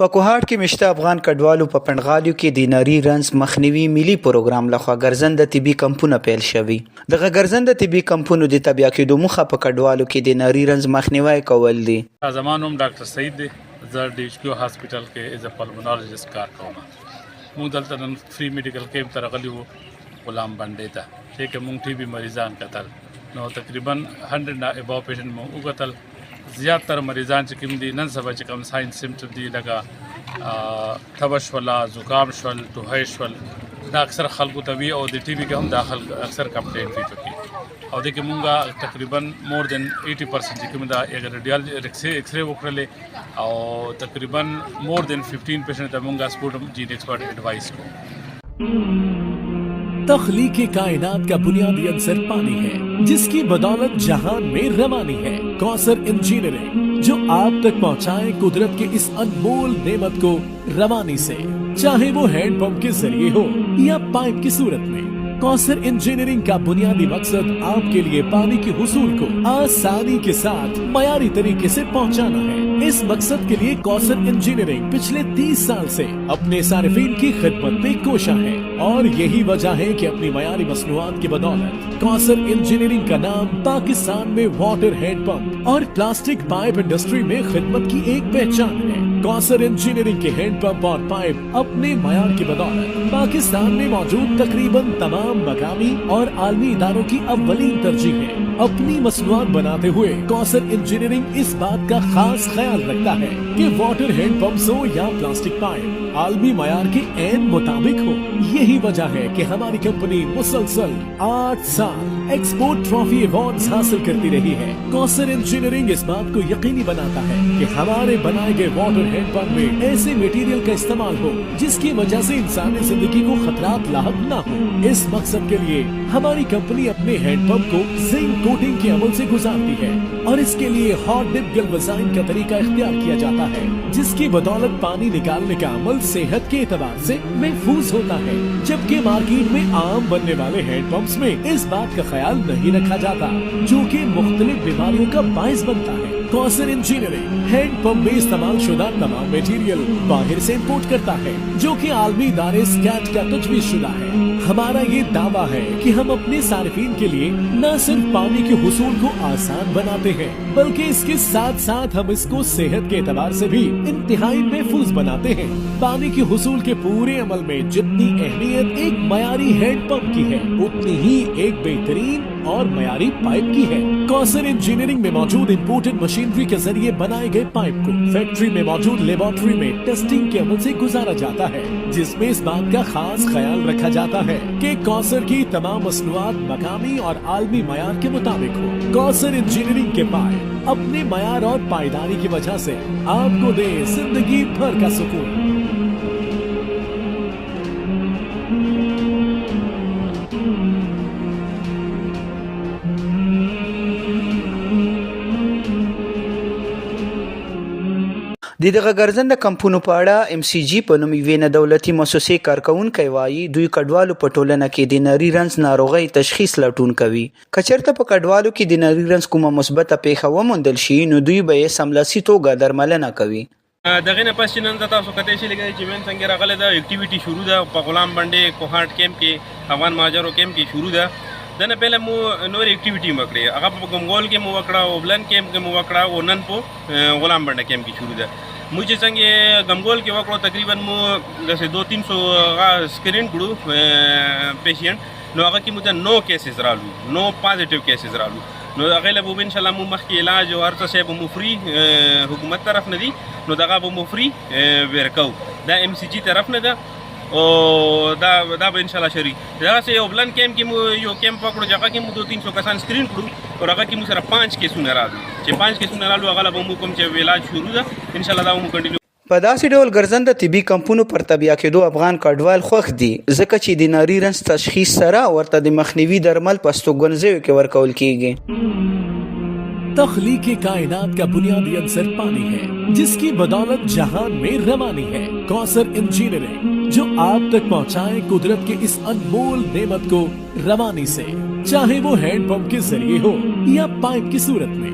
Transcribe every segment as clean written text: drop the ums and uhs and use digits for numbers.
په کوهاټ کې مشته افغان کډوالو په پنډغالیو کې د ناري رنځ مخنیوي ملي پروګرام لخوا ګرځنده طبي کمپونه پیل شوي. دغه ګرځنده طبي کمپونو د تبیا کېدو موخه په کډوالو کې د ناري رنځ مخنیوي کول دي. زما نوم ډاکټر سعید دی. زه ډي ایچ کیو هاسپټل کې ایز ا پلمونالوجست کار کوم. موږ دلته نن فری میډیکل کیمپ ته راغلي وو غلام بنډې ته چې کوم ټي بي مریضان کتل نو تقریبا 100 اباو پیشنټ مو وکتل. زیات تر مریضان چې کوم دي نن سبا چې کوم ساين سیمټم دي لکه تبش ولا زکام شول ټوهی شول دا اکثر خلکو ته وی او د ټي بي کې هم داخل اکثر کمپلینټ وی پکې او د کومه تقریبا مور دین 80% چې کوم دا ریډیال ایکس ری وکړلې او تقریبا مور دین 15% ته موږ سپورټ جین ایکسپرٹ ایڈوائز کو. تخلیق کائنات کا بنیادی عنصر پانی ہے جس کی بدولت جہان میں روانی ہے. کوثر انجینئرنگ جو آپ تک پہنچائے قدرت کے اس انمول نعمت کو روانی سے, چاہے وہ ہینڈ پمپ کے ذریعے ہو یا پائپ کی صورت میں. کوثر انجینئرنگ کا بنیادی مقصد آپ کے لیے پانی کے حصول کو آسانی کے ساتھ معیاری طریقے سے پہنچانا ہے. اس مقصد کے لیے کوثر انجینئرنگ پچھلے 30 سال سے اپنے صارفین کی خدمت میں کوشاں ہے اور یہی وجہ ہے کہ اپنی معیاری مصنوعات کی بدولت کوثر انجینئرنگ کا نام پاکستان میں واٹر ہینڈ پمپ اور پلاسٹک پائپ انڈسٹری میں خدمت کی ایک پہچان ہے. کوثر انجینئرنگ کے ہینڈ پمپ اور پائپ اپنے معیار کی بدولت پاکستان میں موجود تقریباً تمام مقامی اور عالمی اداروں کی اولین ترجیح ہے. اپنی مصنوعات بناتے ہوئے کوثر انجینئرنگ اس بات کا خاص خیال رکھتا ہے کہ واٹر ہینڈ پمپس ہو یا پلاسٹک پائپ عالمی معیار کے عین مطابق ہو. یہی وجہ ہے کہ ہماری کمپنی مسلسل 8 سال ایکسپورٹ ٹرافی ایوارڈز حاصل کرتی رہی ہے. کوثر انجینئرنگ اس بات کو یقینی بناتا ہے کہ ہمارے بنائے گئے واٹر ہینڈ پمپ میں ایسے میٹیریل کا استعمال ہو جس کی وجہ سے انسانی زندگی کو خطرات لاحق نہ ہو. اس مقصد کے لیے ہماری کمپنی اپنے ہینڈ پمپ کو زنک کوٹنگ کے عمل سے گزارتی ہے اور اس کے لیے ہاٹ ڈپ گلوزائن کا طریقہ اختیار کیا جاتا ہے جس کی بدولت پانی نکالنے کا عمل صحت کے اعتبار سے محفوظ ہوتا ہے, جبکہ مارکیٹ میں عام بننے والے ہینڈ پمپس میں اس بات کا خیال نہیں رکھا جاتا جو کہ مختلف بیماریوں کا باعث بنتا ہے. کوثر انجینئرنگ ہینڈ پمپ میں استعمال شدہ تمام میٹیریل باہر سے امپورٹ کرتا ہے جو کہ عالمی ادارے اسکیٹ کا تجویز شدہ ہے. ہمارا یہ دعویٰ ہے کہ ہم اپنے صارفین کے لیے نہ صرف پانی کے حصول کو آسان بناتے ہیں بلکہ اس کے ساتھ ساتھ ہم اس کو صحت کے اعتبار سے بھی انتہائی محفوظ بناتے ہیں. پانی کے حصول کے پورے عمل میں جتنی اہمیت ایک معیاری ہینڈ پمپ کی ہے اتنی ہی ایک بہترین اور معیاری پائپ کی ہے. کوثر انجینئرنگ میں موجود امپورٹڈ مشینری کے ذریعے بنائے گئے پائپ کو فیکٹری میں موجود لیبارٹری میں ٹیسٹنگ کے عمل سے گزارا جاتا ہے جس میں اس بات کا خاص خیال رکھا جاتا ہے کہ کوثر کی تمام مصنوعات مقامی اور عالمی معیار کے مطابق ہو. کوثر انجینئرنگ کے پائپ اپنے معیار اور پائیداری کی وجہ سے آپ کو دے زندگی بھر کا سکون. د دغه ګرځنده کمپونو په اړه ام سی جی په نوم یوې نه دولتي مؤسسې کارکونکی وایي دوی کډوالو په ټولنه کې د نري رنځ ناروغۍ تشخیص لټون کوي. که چېرته په کډوالو کې د نري رنځ کومه مثبته پیښه وموندل شي نو دوی به یې سملاسي توګه درملنه کوي. دغه نه پس چې نن تاسو کته شي لګي چې من څنګه راغله دا اکټیویټي شروع ده په غلام بنډې کوهاټ کیمپ کې افغان مهاجرو کیمپ کې شروع ده. دنه پہله مو نور اکټیویټي مکړه هغه په ګمګول کې مو وکړه او بلن کیمپ کې مو وکړه او نن په غلام بنډې کیمپ کې شروع ده. مو چې څنګه ګمګول کې وکړو تقریبا مو جیسے 200-300 سکرین کړو پیشنټ نو هغه کې مو ته 9 کیسز رالو 9 پازیټیو کیسز رالو نو هغه له به ان شاء الله مو مخکې علاج او هر څه به مو فری حکومت طرف نه دي نو دغه به مو فری ورکو دا ام سی جی طرف نه ده او دا به ان شاء الله شری دا سه یو بلن کیمپ کې مو یو کیمپ پکړو ځکه کې مو 200-300 کسان سکرین کړو او هغه کې مو سره 5 کیسونه رالو چې 5 کیسونه رالو هغه له مو کوم چې علاج شروع ده ان شاء الله دا مو کنټینیو. په داسې ډول ګرځنده طبي کمپونو پر تبیا کېدو افغان کډوال خوښ دي ځکه چې د ناري رنځ تشخیص سره ورته د مخنیوي درمل په استوګنځیو کې ورکول کیږي. تخلیق کائنات کا بنیادی عنصر پانی ہے جس کی بدولت جہان میں روانی ہے. کوثر انجینئرنگ جو آپ تک پہنچائے قدرت کے اس انمول نعمت کو روانی سے, چاہے وہ ہینڈ پمپ کے ذریعے ہو یا پائپ کی صورت میں.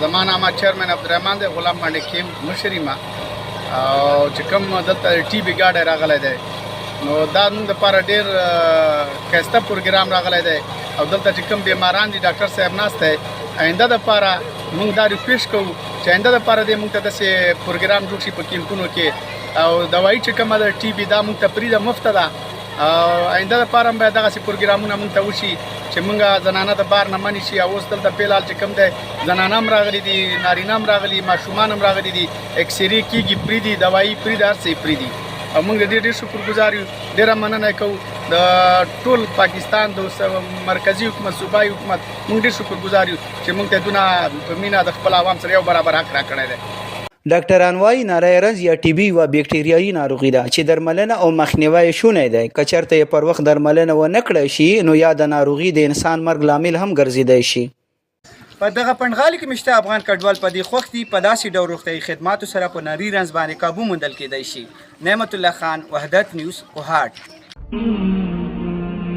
زما نامه چیرمن عبدالرحمن دی غلام باندې کیم مشري ما او چې کوم دلته ټي بي ګاډی راغلی دی نو دا موږ دپاره ډېر ښایسته پروګرام راغلی دی او دلته چې کوم بیماران دي ډاکټر صاحب ناست دی آینده دپاره موږ دا ریکویسټ کوو چې آینده دپاره دې موږ ته داسې پروګرام جوړ شي په کیمپونو کې او دوایي چې کومه ده ټي بي دا موږ ته فری ده مفته ده او آینده دپاره هم باید دغسې پروګرامونه موږ ته وشي چې موږ زنانه د بار نه منې شي او اوس دلته فلحال چې کوم دی زنانه هم راغلي دي نارینه هم راغلي ماشومان هم راغلي دي اکسرې کېږي فری دي دوایي فری ده هر څه فری دي او موږ د دې ډېر شکرګزار یو ډېره مننه کوو د ټول پاکستان د مرکزي حکومت صوبایي حکومت موږ ډېر شکرګزار یو چې موږ ته دونه په مینه د خپل عوام سره یو برابر حق راکړی دی. ډاکټران وايي ناری رنځ یا ټي بي یوه بیکټریایي ناروغي ده چې درملنه او مخنیوی شونی دی. که چېرته یې پر وخت درملنه ونه کړی شي نو یا د ناروغي د انسان مرګ لامل هم ګرځېدی شي. په دغه پنډغالي کې مشته افغان کډوال په دې خوښ دي په داسې ډول روغتیایي خدماتو سره په ناري رنځ باندې قابو موندل کېدی شي. نعمت الله خان، وحدت نیوز، کوهاټ.